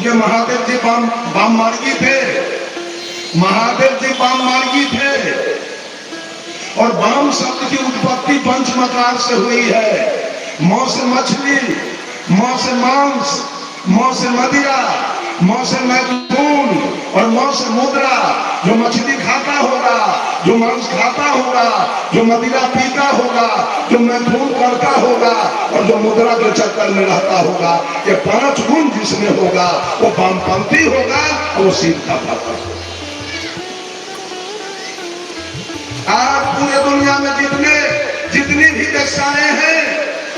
क्योंकि महादेव जी बाम मार्गी थे, महादेव जी बाम मार्गी थे। और बाम शब्द की उत्पत्ति पंचमकार से हुई है। मौ से मछली, मौ से मांस, मौ से मदिरा, मौ से मैथुन और मौ से मुद्रा। जो मछली खाता होगा, जो मांस खाता होगा, जो मदिरा पीता होगा, जो मैथुन करता होगा और जो मुद्रा के चक्कर में रहता होगा, ये 5 गुण जिसमें होगा वो वामपंथी होगा और वो सीधा पाता होगा। आज पूरे दुनिया में जितनी भी वेश्याएं हैं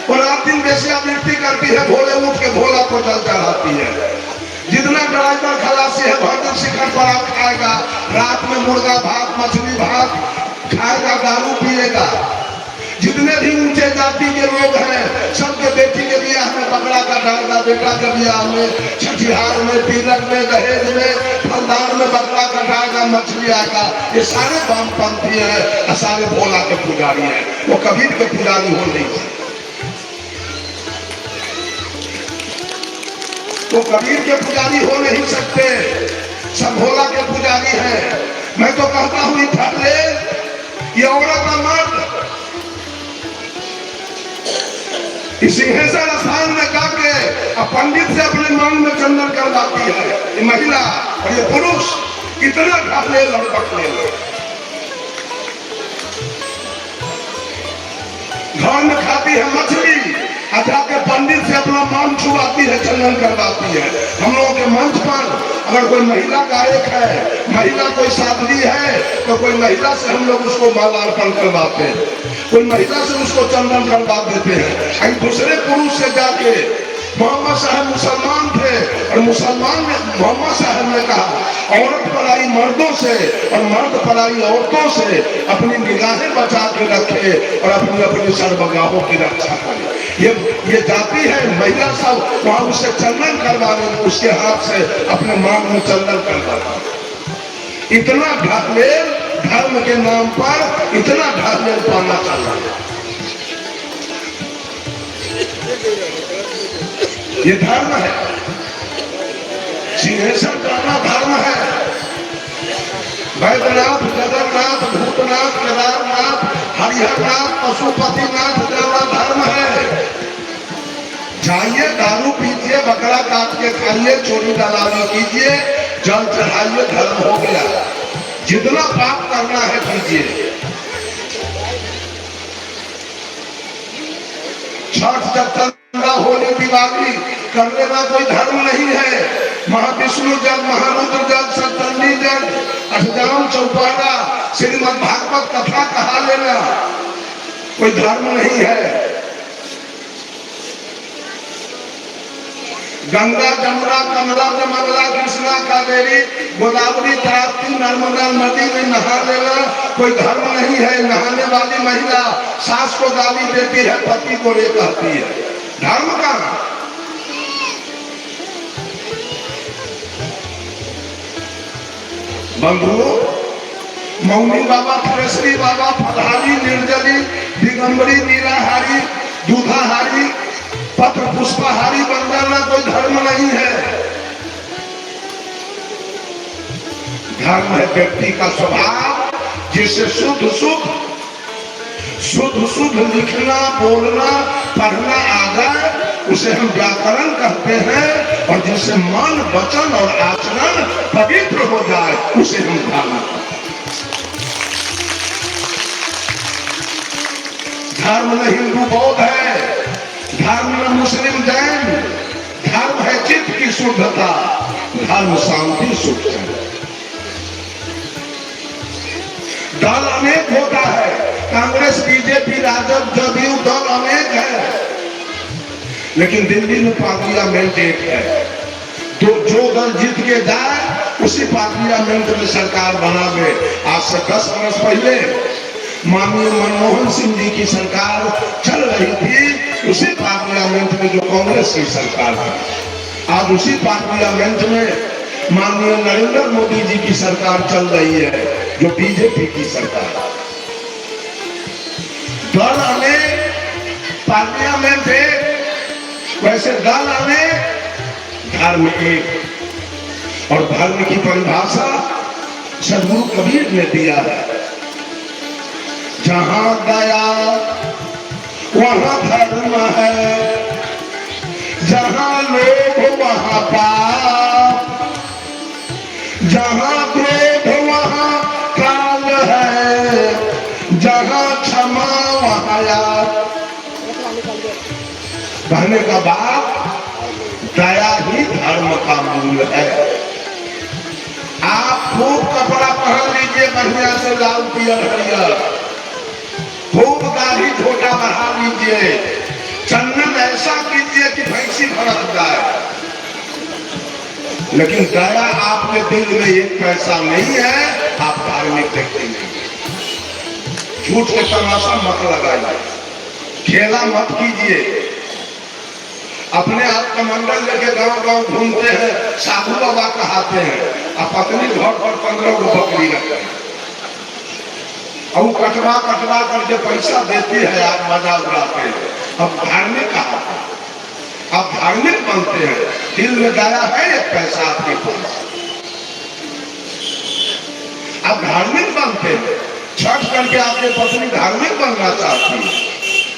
वो रात दिन वेश्यावृत्ति करती है, भोले उठ के भोला को जल चढ़ाती है। जितना ड्राइवर खलासी है भर शिखर पर आप खाएगा, रात में मुर्गा भात मछली भात खाएगा, दारू पिएगा। जितने भी ऊंचे जाति के लोग हैं सबके बेटी के ब्याह में बकरा कटाएगा, बेटा के ब्याह में, छठिहार में, तिलक में, दहेज में, फलदान में बकरा कटाएगा, मछली आएगा। ये सारे वामपंथी हैं, सारे भोला के पुजारी हैं। वो कबीर के पुजारी हो नहीं सकते, तो कबीर के पुजारी हो नहीं सकते, सब भोला के पुजारी हैं। मैं तो कहता हूं इधर ये औरत का मर्द इस सिंहेश्वर स्थान में जाके पंडित से अपने मांग में चंदन करवाती है, ये महिला। और ये पुरुष कितना ढाले लड़पटने घर में खाती है मछली, जाके पंडित से अपना मान छुआती है, चंदन करवाती है। हम लोगों के मंच पर अगर कोई महिला गायक है, महिला कोई साध्वी है, तो कोई महिला से हम लोग उसको मालार्पण करवाते हैं, कोई महिला से उसको चंदन करवा देते हैं। दूसरे पुरुष से जाके मोहम्मद साहब मुसलमान थे और मुसलमान ने मोहम्मद साहब ने कहा औरत पराई मर्दों से और मर्द पराई औरतों से अपनी निगाहें बचा के रखे और अपनी अपनी सर्वगाहों की रक्षा करे। ये जाति है, महिला सब वहां उससे चंदन करवा रहे, उसके हाथ से अपने मांग में चंदन करवा रहे। इतना ढालेल धर्म के नाम पर इतना ढालेल पाना चल रहा है। ये धर्म है, सिंहेश्वर जाना धर्म है। वैद्यनाथ, जगन्नाथ, भूतनाथ, केदारनाथ, हरिहरनाथ, पशुपतिनाथ जाना धर्म है। जाइए, दारू पीजिए, बकरा काट के खाइए, चोरी दलाली कीजिए, जल चढ़ाइए, धर्म हो गया। जितना पाप करना है कीजिए। छठ जब होली दिवाली करने का कोई धर्म नहीं है। महाविष्णु जल, महारुद्र जल, सतरंगी जल, अष्टजाम चौपारा, श्रीमद् भागवत कथा कहा लेना कोई धर्म नहीं है। गंगा, जमुना, कमला, जमला, कृष्णा, कावेरी, गोदावरी, ताप्ती, नर्मदा नदी में नहा लेना कोई धर्म नहीं है। नहाने वाली महिला सास को गाली देती है, पति को ले कहती है, धर्म का। बंधु, मौनी बाबा, फरेश्वरी बाबा, फलहारी, निर्जली, दिगंबरी, निराहारी, दूधाहारी, पत्र पुष्पाहारी बन जाना कोई धर्म नहीं है। धर्म है व्यक्ति का स्वभाव जिससे शुद्ध शुद्ध लिखना, बोलना, पढ़ना आ जाए, उसे हम व्याकरण कहते हैं। और जिससे मन, वचन और आचरण पवित्र हो जाए उसे हम धर्म कहते हैं। धर्म न हिंदू बौद्ध है, धर्म न मुस्लिम जैन, धर्म है चित्त की शुद्धता, धर्म शांति सुख है। दल अनेक होता है, कांग्रेस, बीजेपी, राजद, जदयू दल अनेक है, लेकिन दिल्ली में पार्लियामेंट एक है। तो जो दल जीत के जाए उसी पार्लियामेंट में सरकार बनावे। आज से 10 वर्ष पहले माननीय मनमोहन सिंह जी की सरकार चल रही थी, उसी पार्लियामेंट में जो कांग्रेस की सरकार थी। आज उसी पार्लियामेंट में माननीय नरेंद्र मोदी जी की सरकार चल रही है, जो बीजेपी की सरकार। दल अनेक, पार्लियामेंट एक, वैसे दल अनेक, धर्म एक। और धर्म की परिभाषा सद्गुरु कबीर ने दिया है, जहां दया वहां धर्म है, जहां लोभ वहां पाप, जहां क्रोध वहां काल है, जहां क्षमा वहां याद। कहने का बात दया ही धर्म का मूल है। आप खूब कपड़ा पहन लीजिए बढ़िया से, लाल पियर हरियर, खूब दाढ़ी छोटा बढ़ा लीजिए, चंदन ऐसा कीजिए कि भैंसी भड़क जाए, लेकिन दया आपके दिल में एक पैसा नहीं है, आप धार्मिक व्यक्ति नहीं। झूठ के तमाशा मत लगाइए, खेला मत कीजिए। अपने आप कमंडल लेके गांव गांव घूमते हैं, साधु बाबा कहते हैं, अब पत्नी घर पर 15 गो बकरी रखते हैं और कटवा कटवा करके पैसा देती है, आप मजा उड़ाते हैं। अब धार्मिक कहते हैं, आप धार्मिक बनते हैं, दिल में दया है एक पैसा आपके पास, आप धार्मिक बनते हैं। छठ करके आपकी पत्नी धार्मिक बनना चाहती है,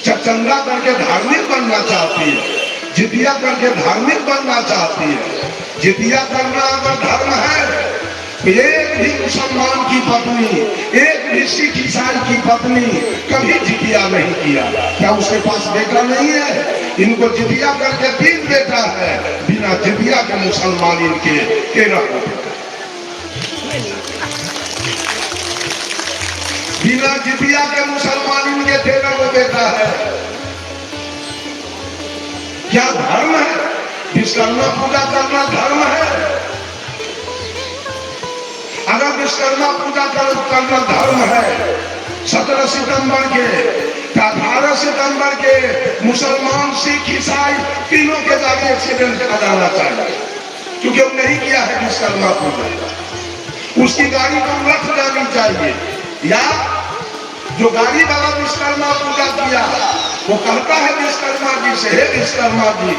चचंदा करके धार्मिक बनना चाहती है, जितिया करके धार्मिक बनना चाहती है। जितिया करना अगर धर्म है, एक भी मुसलमान की पत्नी, एक भी सिख ईसाई की पत्नी कभी जितिया नहीं किया। क्या उसके पास बेटा नहीं है? इनको जितिया करके 3 बेटा है, बिना जितिया के मुसलमान इनके 13 बेटा, बिना जितिया के मुसलमान इनके 13 बेटा है। क्या धर्म है? विश्वकर्मा पूजा करना धर्म है? अगर विश्वकर्मा पूजा करना धर्म है, 17 सितंबर के 18 सितंबर के मुसलमान सिख ईसाई तीनों के गाड़ी एक्सीडेंट करा जाना चाहिए, क्योंकि वो नहीं किया है विश्वकर्मा पूजा। उसकी गाड़ी को रख जानी चाहिए। या जो गाड़ी वाला विश्वकर्मा पूजा किया, वो कहता है विश्वकर्मा जी से, हे विश्वकर्मा जी,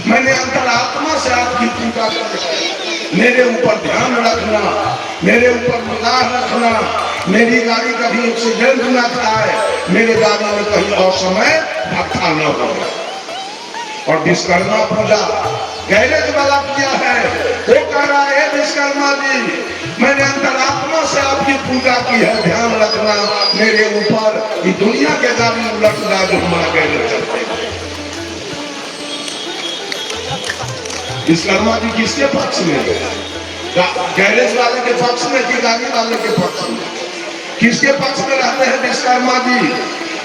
मैंने अंतरात्मा से आपकी पूजा की, मेरे ऊपर ध्यान रखना, मेरे ऊपर निगाह रखना, मेरी गाड़ी कभी एक्सीडेंट न खाए, मेरे गाड़ी में कहीं और समय भट्टा न हो। और विश्वकर्मा पूजा गैरेज वाला किया है, वो कह रहा है विश्वकर्मा जी, मैंने अंतरात्मा से आपकी पूजा की है, ध्यान रखना मेरे ऊपर ये दुनिया के गाड़ी उलट जा जो हमारा गैरेज चलते हैं। विश्वकर्मा जी किसके पक्ष में? गैरेज वाले के पक्ष में कि गाड़ी वाले के पक्ष में? किसके पक्ष में रहते हैं विश्वकर्मा जी?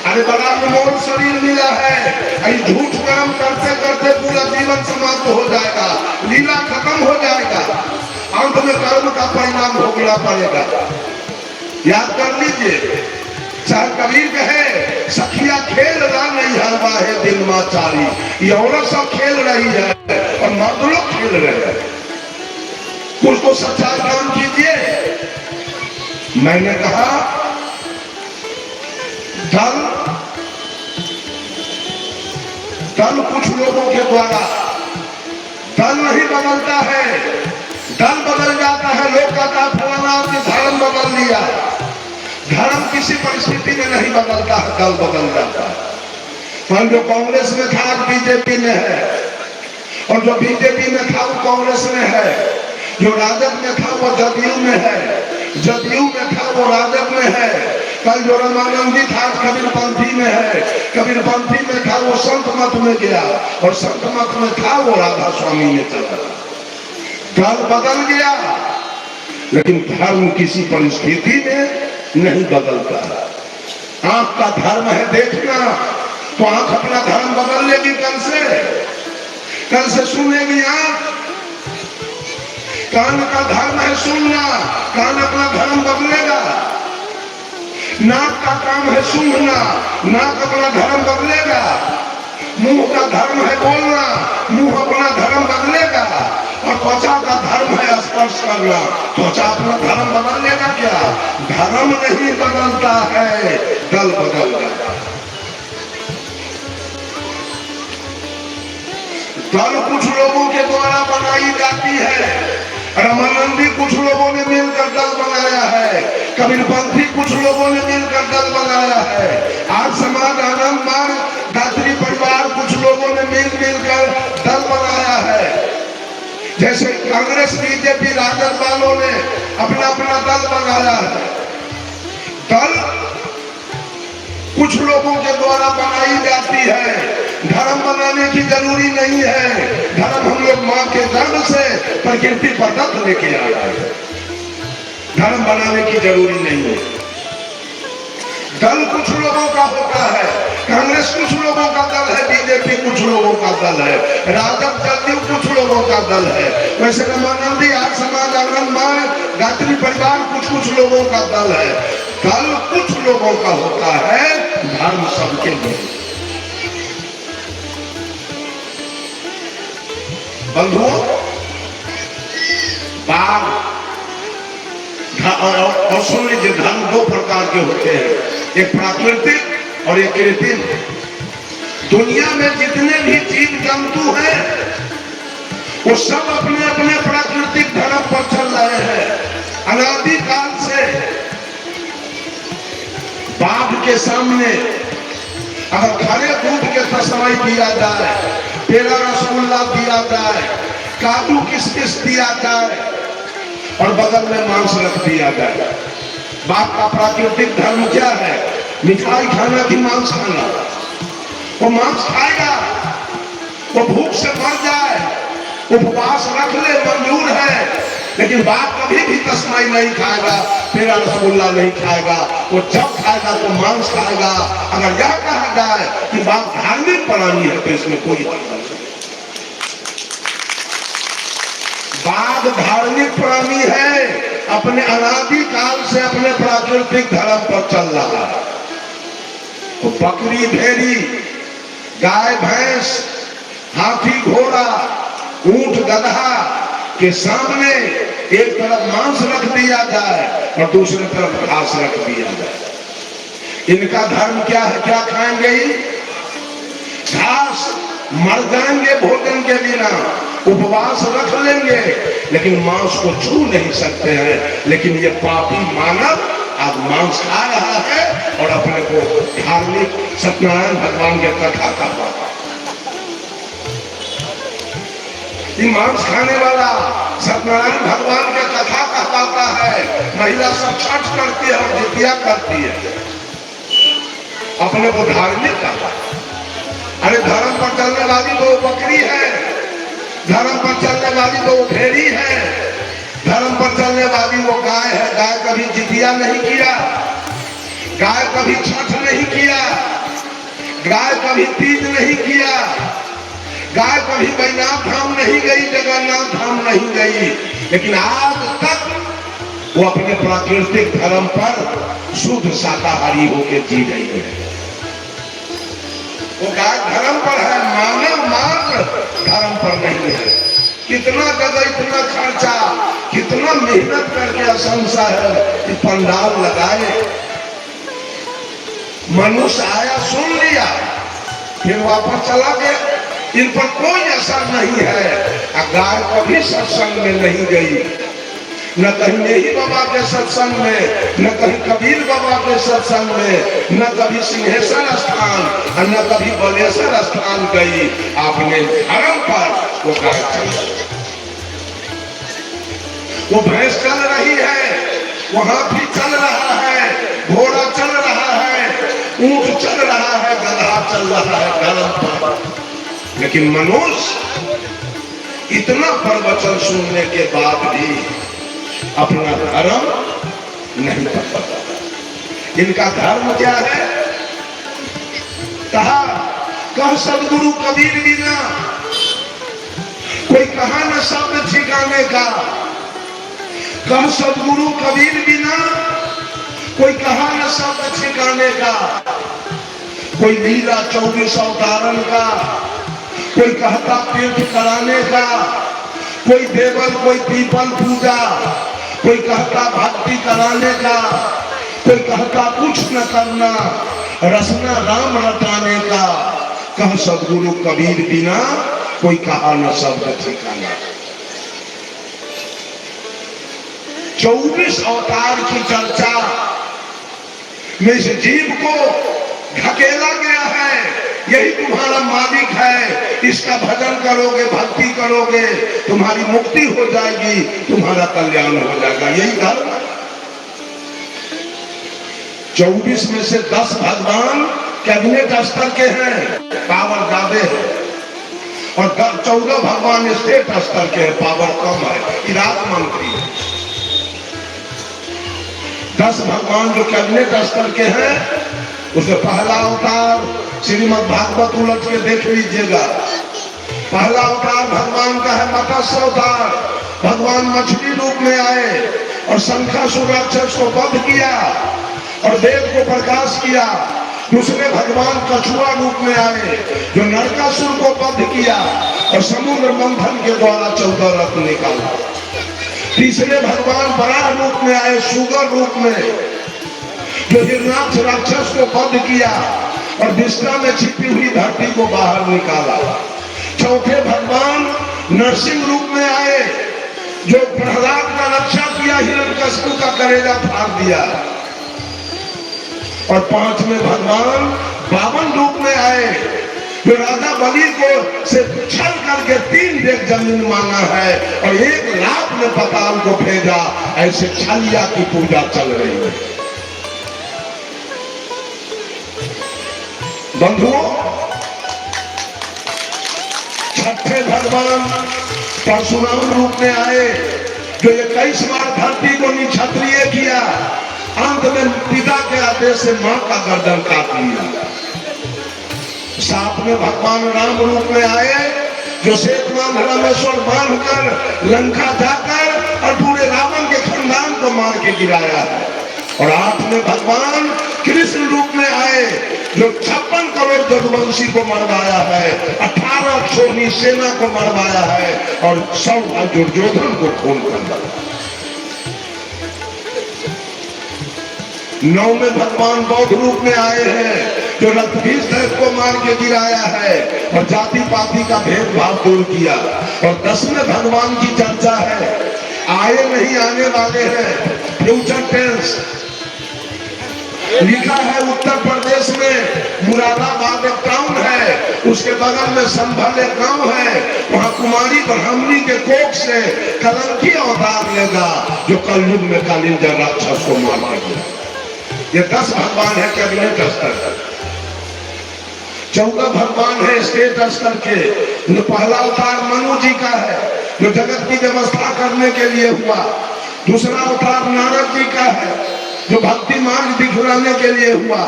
अरे बड़ा अनमोल शरीर मिला है, झूठ कर्म करते करते पूरा जीवन समाप्त हो जाएगा, लीला खत्म हो जाएगा, अंत में कर्म का परिणाम भोगना पड़ेगा। याद कर लीजिए, चाहे कबीर कहे सखिया खेल रहा नहीं हलवा है दिन माँ चारी, ये औरत सब खेल रही है और मर्द लोग खेल रहे हैं। कुछ तो सच्चा काम कीजिए। मैंने कहा दल कुछ लोगों के द्वारा, दल नहीं बदलता है, दल बदल जाता है। लोग कहता फलाना आपने धर्म बदल लिया, धर्म किसी परिस्थिति में नहीं बदलता है, दल बदल जाता है। पर जो कांग्रेस में था बीजेपी में है, और जो बीजेपी में था वो कांग्रेस में है, जो राजद में था वो जदयू में है, जदयू में था वो राजद में है। कल जो रामानंदी था कबीरपंथी में है, कबीरपंथी में था वो संत मत में गया, और संत मत में था वो राधा स्वामी में चला। दल बदल गया, लेकिन धर्म किसी परिस्थिति में नहीं बदलता। आंख का धर्म है देखना, तो आंख अपना धर्म बदल लेगी। कल से सुनेगी आंख। कान का धर्म है सुनना, कान अपना धर्म बदलेगा। नाक का काम है सूंघना, नाक अपना धर्म बदलेगा। मुंह का धर्म है बोलना, मुंह अपना धर्म बदलेगा। और त्वचा का धर्म है स्पर्श करना, त्वचा अपना धर्म बदल लेगा। क्या धर्म नहीं बदलता है, दल बदल जाता है। दल कुछ लोगों के द्वारा बनाई जाती है, और हमारे कबीरपंथी कुछ लोगों ने मिलकर दल बनाया है। आर्य समाज, आनंद मार्ग, गायत्री परिवार कुछ लोगों ने मिलकर दल बनाया है। जैसे कांग्रेस, बीजेपी, राजद वालों ने अपना अपना दल बनाया है। दल कुछ लोगों के द्वारा बनाई जाती है। धर्म बनाने की जरूरी नहीं है। धर्म हम लोग मां के गर्भ से प्रकृति पर दत्त लेके आ रहे हैं। धर्म बनाने की जरूरी नहीं है। दल कुछ लोगों का होता है। कांग्रेस कुछ लोगों का दल है, बीजेपी कुछ लोगों का दल है, राजद जदयू कुछ लोगों का दल है। वैसे रामानंदी, आर्य समाज, आनंद मार्ग, गायत्री परिवार कुछ लोगों का दल है। दल कुछ लोगों का होता है, धर्म सबके लिए। बंधुओं, बाघ और सुन लीजिए, धर्म दो प्रकार के होते हैं, एक प्राकृतिक और एक कृत्रिम। दुनिया में जितने भी जीव जंतु हैं वो सब अपने अपने प्राकृतिक धर्म पर चल रहे हैं। अनादि काल से बाघ के सामने अगर खड़े दूध के तस्मई दिया जाए, पेड़ा रसगुल्ला दिया जाए, काजू किशमिश दिया जाए और बगल में मांस रख दिया जाए, बाघ का प्राकृतिक धर्म क्या है? मिठाई खाना कि मांस खाना? वो मांस खाएगा, वो भूख से मर जाए, उपवास रख ले, मंजूर है, लेकिन बाघ कभी भी तस्मई नहीं खाएगा, पेड़ा रसगुल्ला नहीं खाएगा। वो जब खाएगा तो मांस खाएगा। अगर यह कहा जाए कि बाघ धार्मिक प्राणी है तो इसमें कोई बात नहीं। बाघ धार्मिक प्राणी है, अपने अनादि काल से अपने प्राकृतिक धर्म पर चल रहा है। तो बकरी, भेड़ी, गाय, भैंस, हाथी, घोड़ा, ऊंट, गधा के सामने एक तरफ मांस रख दिया जाए और दूसरी तरफ घास रख दिया जाए। इनका धर्म क्या है? क्या खाएंगे? घास। मर जाएंगे भोजन के बिना, उपवास रख लेंगे, लेकिन मांस को छू नहीं सकते हैं। लेकिन ये पापी मानव आज मांस खा रहा है और अपने को धार्मिक सत्यनारायण भगवान के कथा कर रहा है। मांस खाने वाला सत्यनारायण भगवान के कथा कहता है। महिला सब छठ करती है और जितिया करती है, अपने को धार्मिक कहता है। अरे धर्म पर चलने वाली तो बकरी है, धर्म पर चलने वाली तो वो भेड़ी है, धर्म पर चलने वाली वो गाय है। गाय कभी जितिया नहीं किया, गाय कभी छठ नहीं किया, गाय कभी तीज नहीं किया, गाय कभी बैजनाथ धाम नहीं गई, जगन्नाथ धाम नहीं गई, लेकिन आज तक वो अपने प्राकृतिक धर्म पर शुद्ध शाकाहारी होकर जी रही है। वो गाय धर्म पर है, मानव मात्र धर्म पर नहीं है। कितना जगह इतना खर्चा, कितना मेहनत करके असंसा है कि पंडाल लगाए, मनुष्य आया, सुन लिया, फिर वापस चला गया। इन पर कोई असर नहीं है। गाय कभी सत्संग में नहीं गई, न कहीं नेही बाबा के सत्संग में, न कहीं कबीर बाबा के सत्संग में, न कभी सिंहेश्वर स्थान और न कभी बलेश्वर स्थान गई। आपने धर्म पर वो गाय चल रही, वो भैंस चल रही है, वो हाथी चल रहा है, घोड़ा चल रहा है, ऊंट चल रहा है, गधा चल रहा है धर्म पर। लेकिन मनुष्य इतना प्रवचन सुनने के बाद भी अपना धर्म नहीं पता। इनका धर्म क्या है? कहा, कह सदगुरु कबीर बिना कोई कहा न शब्द ठिकाने का, कह सदगुरु कबीर बिना कोई कहा न शब्द ठिकाने का। कोई लीला 24 अवतारण का, कोई कहता तीर्थ कराने का, कोई देवल, कोई पीपल पूजा, कोई कहता भक्ति कराने का, कोई कहता कुछ न करना, रसना राम रटाने का। कह सदगुरु कबीर बिना कोई कहा न शब्द ठिकाना। 24 अवतार की चर्चा में इस जीव को ढकेला गया है। यही तुम्हारा मालिक है, इसका भजन करोगे, भक्ति करोगे, तुम्हारी मुक्ति हो जाएगी, तुम्हारा कल्याण हो जाएगा। यही धर्म है। 24 में से 10 भगवान कैबिनेट स्तर के हैं, पावर ज्यादा है, और 14 भगवान स्टेट स्तर के हैं, पावर कम है, इराक मंत्री। 10 भगवान जो कैबिनेट स्तर के हैं, उसमें पहला अवतार श्रीमद् भागवत उलट के देख लीजिएगा। पहला अवतार भगवान का है मत्स्य अवतार। भगवान मछली रूप में आए और शंखासुर राक्षस को वध किया और वेद को प्रकाश किया। दूसरे भगवान कछुआ रूप में आए जो नरकासुर को वध किया और समुद्र मंथन के द्वारा 14 रत्न निकाला। तीसरे भगवान बराह रूप में आए, सुगर रूप में, जो हिरणाक्ष राक्षस को वध किया और विष्णा में छिपी हुई धरती को बाहर निकाला। चौथे भगवान नरसिंह रूप में आए जो प्रहलाद का रक्षा किया, हिरण्यकशिपु का कलेजा फाड़ दिया। और पांचवें भगवान बावन रूप में आए जो राजा बलि को से छल करके 3 डेग जमीन मांगा है और 1 लाख में पताल को भेजा। ऐसे छलिया की पूजा चल रही है। बंधुओं, छठे भगवान परशुराम रूप में आए जो 21 बार धरती को निक्षत्रिय किया। अंत में पिता के आदेश से मां का गर्दन काट लिया। 7वें भगवान राम रूप में आए जो श्वेतवान रामेश्वर बांधकर लंका जाकर और पूरे रावण के खानदान को मार के गिराया है। और 8वें भगवान कृष्ण रूप में आए जो 56 करोड़ जदुवंशी को मरवाया है, 18 क्षोणी सेना को मरवाया है और 100 दुर्योधन को खून कर दिया। 9वें भगवान बौद्ध रूप में आए हैं जो रक्तबीज दैत्य को मार के गिराया है और जाति पाति का भेदभाव दूर किया। और 10वें भगवान की चर्चा है, आए नहीं आने वाले हैं, फ्यूचर टेंस। लिखा है उत्तर प्रदेश में मुरादाबाद एक टाउन है, उसके बगल में संभल एक गांव है, वहां कुमारी ब्राह्मणी के कोख से कलंकी अवतार लेगा जो कलयुग में कालिंदी राक्षस को मार देगा। ये 10 भगवान है कैबिनेट स्तर का। 14 भगवान है स्टेट स्तर के। जो पहला अवतार मनु जी का है जो जगत की व्यवस्था करने के लिए हुआ। दूसरा अवतार नारद जी का है जो भक्ति मार्ग दिखलाने के लिए हुआ।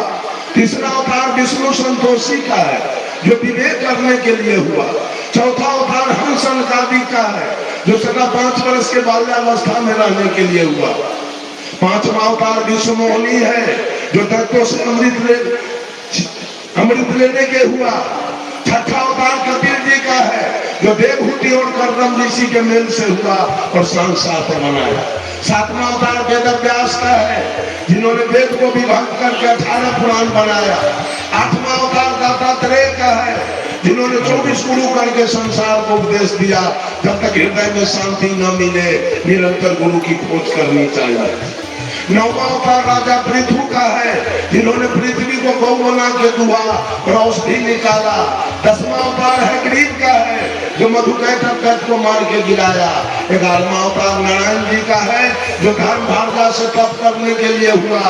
तीसरा अवतार विष्णु संतोषी का है जो विवेक करने के लिए हुआ। चौथा अवतार हंस सनकादि का है जो सदा 5 वर्ष के बाल्यावस्था में रहने के लिए हुआ। 5वां अवतार विश्व मोहिनी है जो दैत्यों से अमृत लेने के हुआ। 6ठा अवतार कपिल जी का है जो देवहूति और कर्दम ऋषि के मेल से हुआ और शास्त्र बनाया। 7वां अवतार वेद व्यास का है जिन्होंने वेद को विभक्त करके 18 पुराण बनाया। 8वां अवतार दत्तात्रेय का है जिन्होंने 24 गुरु करके संसार को उपदेश दिया। जब तक हृदय में शांति न मिले निरंतर गुरु की खोज करनी चाहिए। 9वां अवतार राजा पृथु का है जिन्होंने पृथ्वी को गौ बना के दुआ और औषधि निकाला। 10वां अवतार है ग्रीव का है जो मधुकैटभ को मार के गिराया। 11वां अवतार नारायण जी का है जो धर्म भार्या से तप करने के लिए हुआ।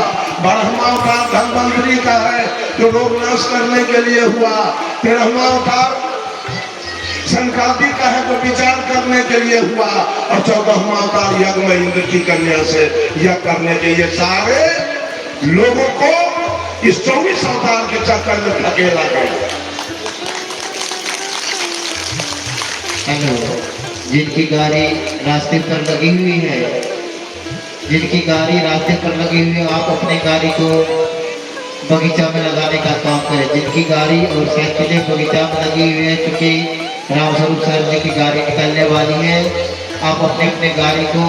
12वां अवतार धन्वंतरी का है जो रोग नाश करने के लिए हुआ। 13वां अवतार संकादी का है जो विचार करने के लिए हुआ। और 14वां अवतार यज्ञ में इंद्र की कन्या से यज्ञ करने के लिए सारे लोगों को इस 24 अवतार के चक्कर में धकेला गया। हेलो, जिनकी गाड़ी रास्ते पर लगी हुई है, जिनकी गाड़ी रास्ते पर लगी हुई है, आप अपनी गाड़ी को बगीचा में लगाने का काम करें। जिनकी गाड़ी और साइकिलें बगीचा में लगी हुई है, क्योंकि रामस्वरूप सर जी की गाड़ी निकलने वाली है, आप अपने अपने गाड़ी को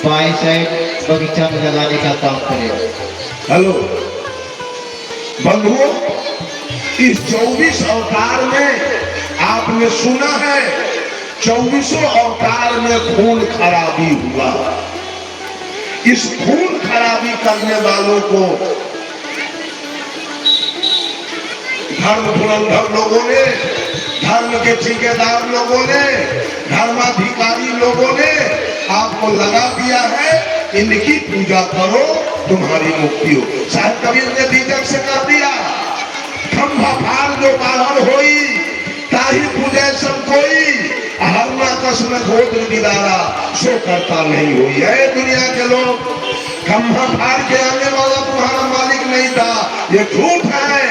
बाएं साइड बगीचा में लगाने का काम करें। हेलो बंधुओं, इस 24 अवतार में आपने सुना है 24 अवतार में खून खराबी हुआ। इस खून खराबी करने वालों को धर्म धुरंधर लोगों ने, धर्म के ठेकेदार लोगों ने, धर्माधिकारी लोगों ने आपको लगा दिया है इनकी पूजा करो तुम्हारी मुक्ति हो। साहब कबीर ने बीजक से कर दिया, खंभा फाड़ जो बाहर होई ताही पूजे सब कोई, हरना कसम गोत्र दिलारा सो करता नहीं हुई है। दुनिया के लोग खंभा फाड़ के आने वाला तुम्हारा मालिक नहीं था, ये झूठ है।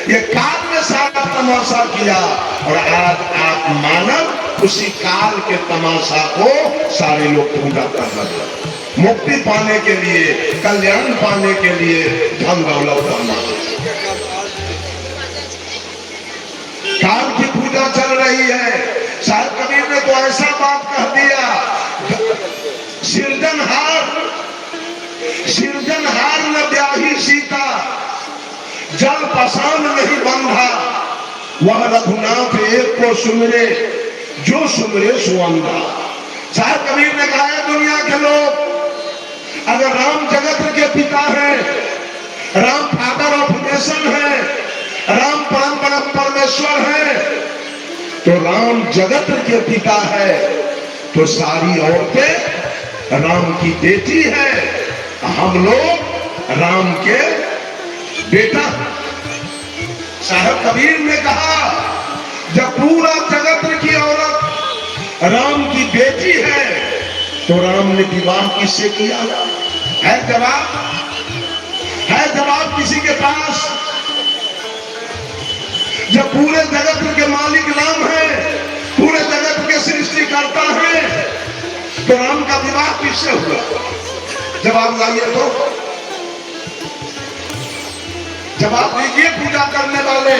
ये काल में सारा तमाशा किया और आज आप मानव उसी काल के तमाशा को सारे लोग पूजा कर रहे हैं। मुक्ति पाने के लिए, कल्याण पाने के लिए धन दौलत पाना, काल की पूजा चल रही है। साहब कबीर ने तो ऐसा बात कह दिया, सृजनहार न ब्याही सीता, जल पसान नहीं बंधा, वह रघुनाथ एक को सुमरे जो सुमरे सुअंधा। साहब कबीर ने कहा है दुनिया के लोग, अगर राम जगत के पिता हैं, राम फादर ऑफ नेशन है, राम परम परमेश्वर है, तो राम जगत के पिता है, तो सारी औरतें राम की बेटी है, हम लोग राम के बेटा। साहब कबीर ने कहा जब पूरा जगत की औरत राम की बेटी है तो राम ने विवाह किससे किया? है जवाब? है जवाब किसी के पास? जब पूरे जगत के मालिक राम है, पूरे जगत के सृष्टि करता है, तो राम का विवाह किससे हुआ? जवाब लाइए तो, जवाब दीजिए पूजा करने वाले।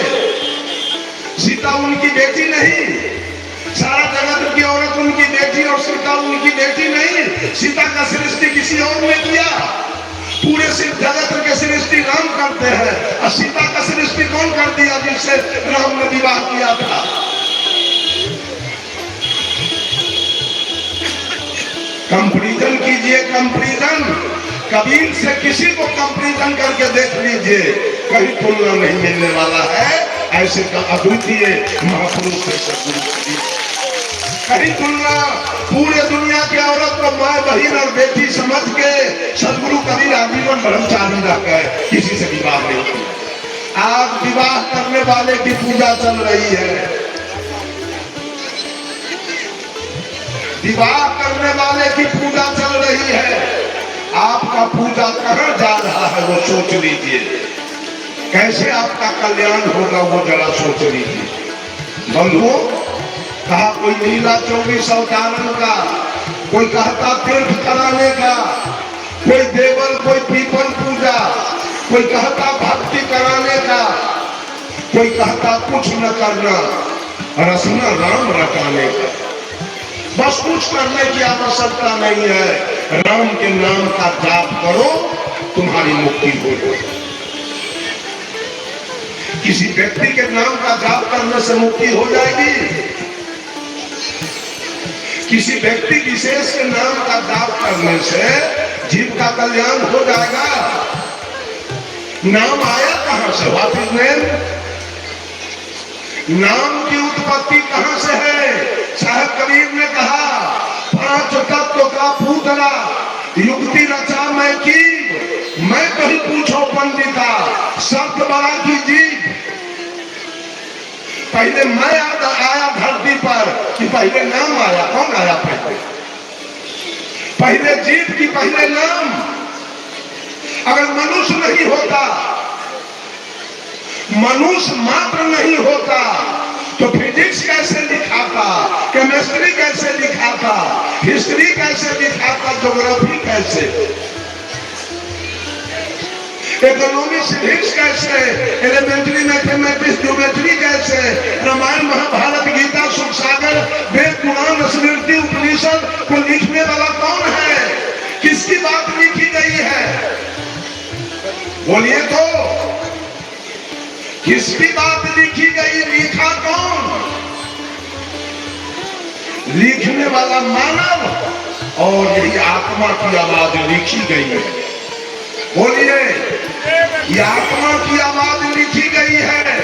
सीता उनकी बेटी नहीं, सारा जगत की औरत उनकी बेटी और सीता उनकी बेटी नहीं। सीता का सृष्टि किसी और ने किया, पूरे सिर्फ जगत के सृष्टि राम करते हैं, और सीता का सृष्टि कौन कर दिया जिससे राम ने विवाह किया था? कंपैरिजन कीजिए, कंपैरिजन कबीर से किसी को कंपैरिजन करके देख लीजिए, कहीं तुलना नहीं मिलने वाला है। ऐसे का अद्वितीय महापुरुष है सदगुरु कबीर, कहीं तुलना। पूरे दुनिया के औरत को माँ बहन और बेटी समझ के सदगुरु कबीर आजीवन ब्रह्मचारी रह गए, किसी से विवाह नहीं किया। आज विवाह करने वाले की पूजा चल रही है, विवाह करने वाले की पूजा चल रही है। आपका पूजा कहां जा रहा है वो सोच लीजिए, कैसे आपका कल्याण होगा वो जरा सोच लीजिए। बंधुओं, कहा कोई लीला 24 अवतारण का, कोई कहता तीर्थ कराने का, कोई देवल, कोई पीपल पूजा, कोई कहता भक्ति कराने का, कोई कहता कुछ न करना, रसना राम रटाने का। बस कुछ करने की आवश्यकता नहीं है, राम के नाम का जाप करो तुम्हारी मुक्ति हो जाए। किसी व्यक्ति के नाम का जाप करने से मुक्ति हो जाएगी, किसी व्यक्ति विशेष के नाम का जाप करने से जीव का कल्याण हो जाएगा। नाम आया कहां से? What is name? नाम की उत्पत्ति कहां से है? साहब कबीर ने कहा 5 तत्व का पूतला युक्ति रचा मैं की, मैं कहीं पूछो पंडिता शब्द बड़ा की जीव। पहले मैं आया धरती पर कि पहले नाम आया? कौन आया पहले? पहले जीव की पहले नाम। अगर मनुष्य नहीं होता, मनुष्य मात्र नहीं होता, तो फिजिक्स कैसे लिखाता, केमिस्ट्री कैसे लिखाता, हिस्ट्री कैसे लिखाता, ज्योग्राफी कैसे, इकोनॉमिक्स सिविक्स कैसे, एलिमेंट्री मैथमेटिक्स ज्योमेट्री कैसे, रामायण महाभारत गीता सुख सागर वेद पुराण स्मृति उपनिषद को लिखने वाला कौन है? किसकी बात लिखी गई है? बोलिए तो, किसकी बात लिखी गई? लिखा कौन? लिखने वाला मानव और यही आत्मा आत्मा की आवाज लिखी गई है। बोलिए, ये आत्मा की आवाज लिखी गई है।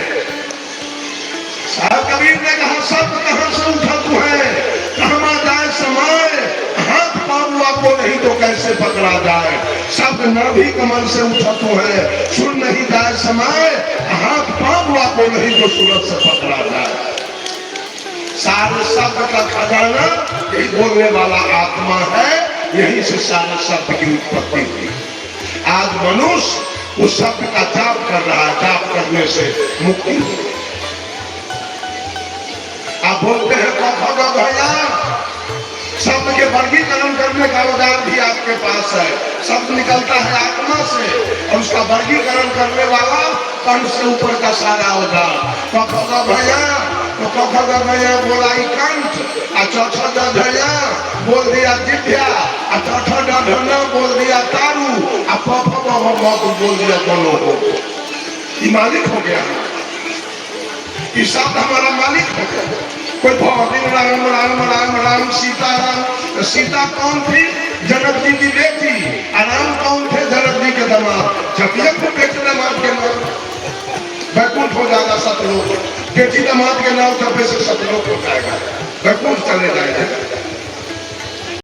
साहब कबीर ने कहा सब कहां से उठा तू है, कहमा जाए समय, हाथ पाऊआ को नहीं तो कैसे पकड़ा जाए। शब्द नाभि कमल से उठा तू है, सुन नहीं जाए समय, हाथ पाऊआ को नहीं तो सूरज से पकड़ा जाए। सारे शब्द का खजाना यही बोलने वाला आत्मा है, यही से सारे शब्द की उत्पत्ति हुई। आज मनुष्य उस शब्द का जाप कर रहा है, जाप करने से मुक्ति हुई। आप बोलते हैं कखा भैया, शब्द के वर्गीकरण करने का औजार भी आपके पास है। शब्द निकलता है आत्मा से और उसका वर्गीकरण करने वाला कंठ से ऊपर का सारा औजार। कखा भैया तो कखा भैया बोला कंठ, चौथा भैया बोल दिया जिभ्या, चौथा ढना बोल दिया तारू, बोल दिया दोनों को। ये मालिक हो गया, ये शब्द हमारा मालिक हो गया। कोई भौतिक राम राम राम राम सीता राम। सीता कौन थी? जनक जी की बेटी। राम कौन थे? जनक जी के दामाद। जब को बेटे दामाद के नाम बैकुंठ हो जाएगा सतलोक, बेटी दामाद के नाम जब से सतलोक हो जाएगा, बैकुंठ चले जाएगा।